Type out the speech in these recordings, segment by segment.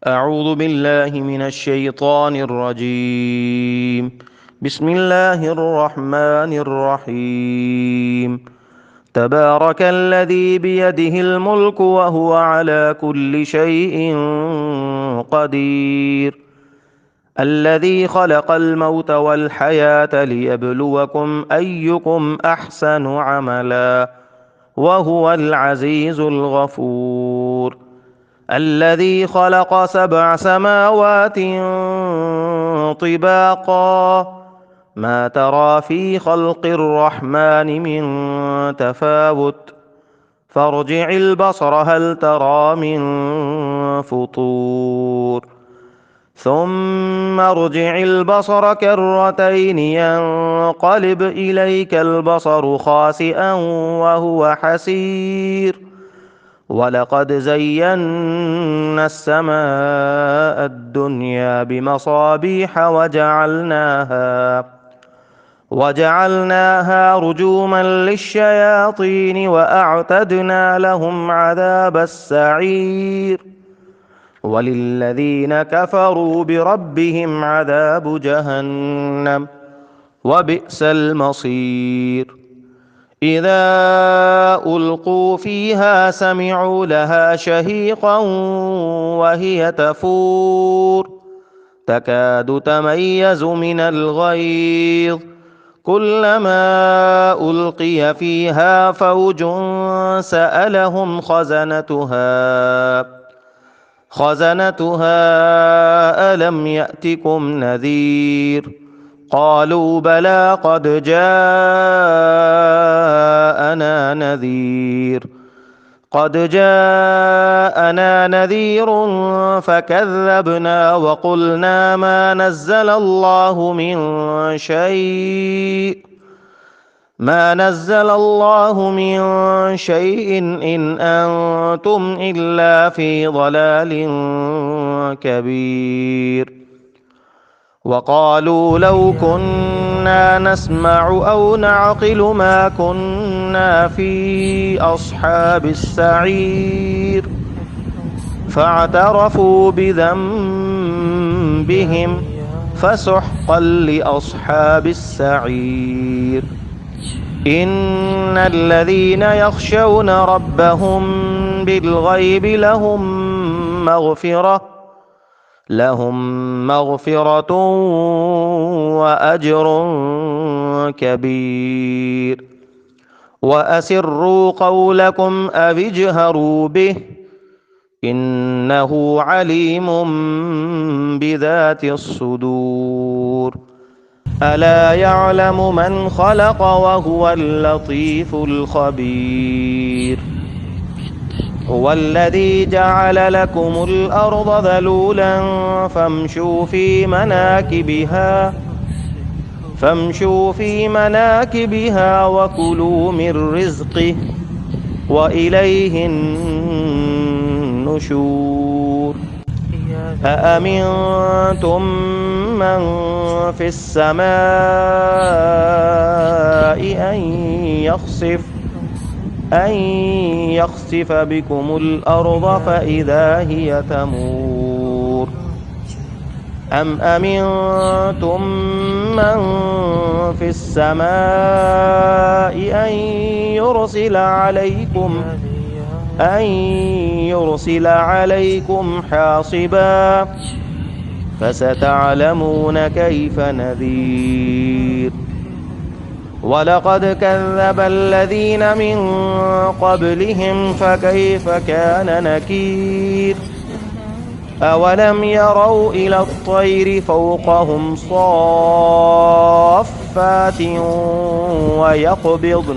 أعوذ بالله من الشيطان الرجيم. بسم الله الرحمن الرحيم. تبارك الذي بيده الملك وهو على كل شيء قدير. الذي خلق الموت والحياة ليبلوكم أيكم أحسن عملا وهو العزيز الغفور. الذي خلق 7 سماوات طباقا ما ترى في خلق الرحمن من تفاوت فارجع البصر هل ترى من فطور ثم ارجع البصر كرتين ينقلب إليك البصر خاسئا وهو حسير ولقد زينا السماء الدنيا بمصابيح وجعلناها رجوما للشياطين وأعتدنا لهم عذاب السعير وللذين كفروا بربهم عذاب جهنم وبئس المصير. إذا ألقوا فيها سمعوا لها شهيقا وهي تفور تكاد تميز من الغيظ كلما ألقي فيها فوج سألهم خزنتها ألم يأتكم نذير قالوا بلى قد جاءنا نذير فكذبنا وقلنا ما نزل الله من شيء إن أنتم إلا في ضلال كبير. وقالوا لو كنا نسمع أو نعقل ما كنا في أصحاب السعير فاعترفوا بذنبهم فسحقا لأصحاب السعير. إن الذين يخشون ربهم بالغيب لهم مغفرة وأجر كبير. وأسروا قولكم أو اجهروا به إنه عليم بذات الصدور. ألا يعلم من خلق وهو اللطيف الخبير. هو الذي جعل لكم الأرض ذلولا فامشوا في مناكبها وكلوا من رزقه وإليه النشور. أأمنتم من في السماء أن يخسف بكم الأرض فإذا هي تمور أم أمنتم من في السماء أن يرسل عليكم حاصبا فستعلمون كيف نذير. ولقد كذب الذين من قبلهم فكيف كان نكير. أولم يروا إلى الطير فوقهم صافات ويقبضن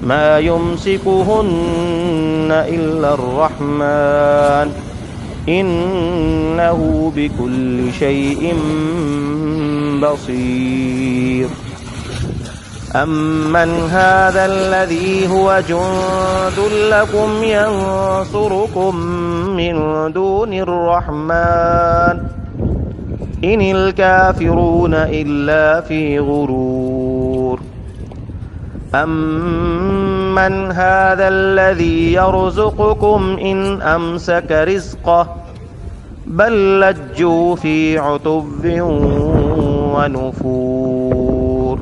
ما يمسكهن إلا الرحمن إنه بكل شيء بصير. أمن هذا الذي هو جند لكم ينصركم من دون الرحمن إن الكافرون إلا في غرور. أمن هذا الذي يرزقكم إن أمسك رزقه بل لجوا في عتب ونفور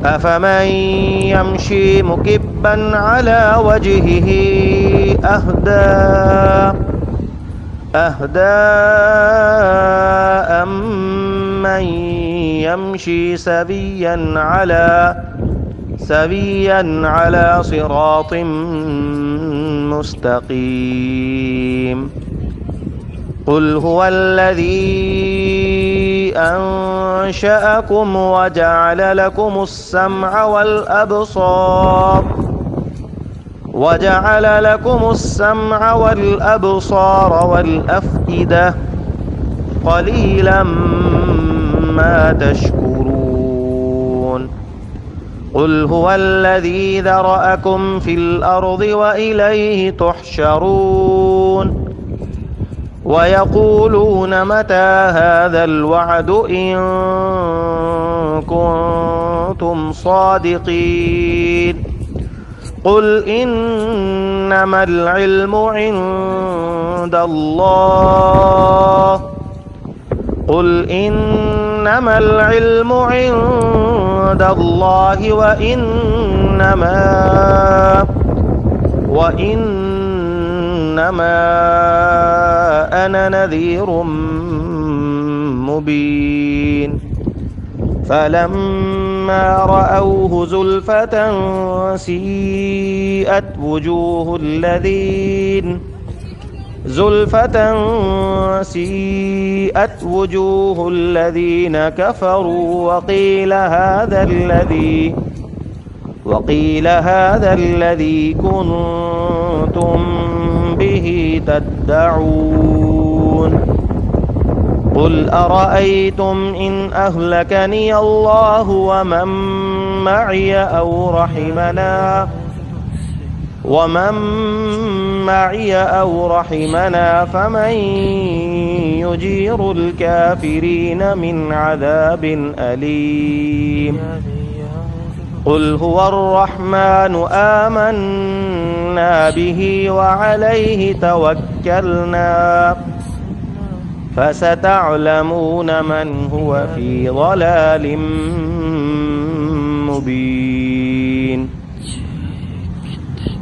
أفمن يمشي مكبا على وجهه أهدى أمن يمشي سويا على صراط مستقيم قل هو الذي أنشأكم وجعل لكم السمع والأبصار والأفئدة قليلا ما تشكرون قل هو الذي ذرأكم في الأرض وإليه تحشرون ويقولون متى هذا الوعد إن كنتم صادقين قل إنما العلم عند الله وإنما أنا نذير مبين فلما رأوه زلفة سيئت وجوه الذين كفروا وقيل هذا الذي كنتم به تدعون قل أرأيتم إن أهلكني الله ومن معي أو رحمنا فمن يجير الكافرين من عذاب أليم قل هو الرحمن آمنا به وعليه توكلنا فستعلمون من هو في ضلال مبين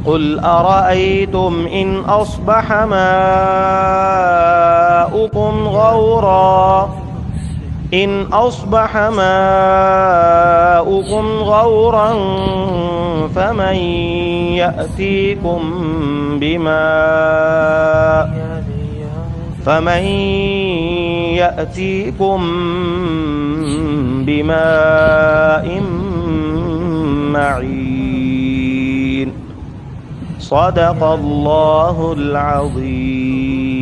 قل أرأيتم إن أصبح ماؤكم غورا فمن يأتيكم بماء معين صدق الله العظيم.